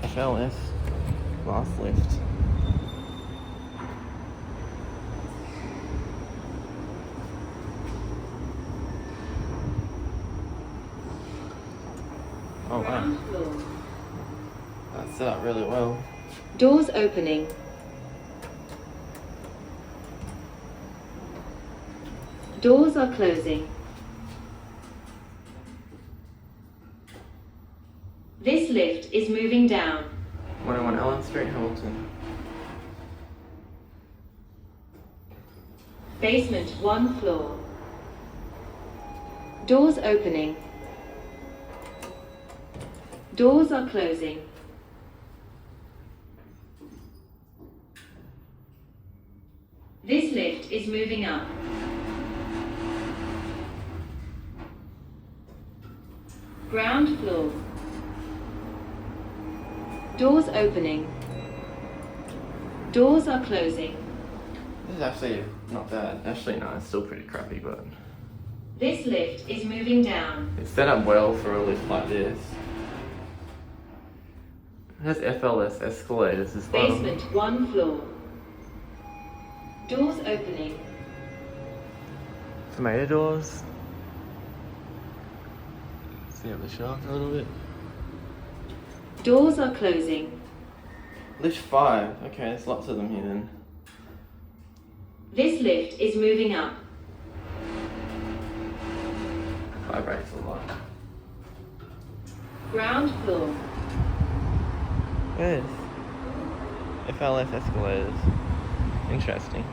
FLS glass lift. Oh wow, that's set up really well. Doors opening. Doors are closing. This lift is moving down. 101 Ellen Street, Hamilton. Basement 1 floor. Doors opening. Doors are closing. This lift is moving up. Ground floor. Doors opening. Doors are closing. This is actually not bad. Actually, no, it's still pretty crappy, but This lift is moving down. it's set up well for a lift like this. It has FLS escalators as well. Basement 1 floor. Doors opening. Fermator doors. See up the shaft a little bit. Doors are closing. Lift 5. Okay, there's lots of them here then. This lift is moving up. Vibrates a lot. Ground floor. Yes. FLS escalators. Interesting.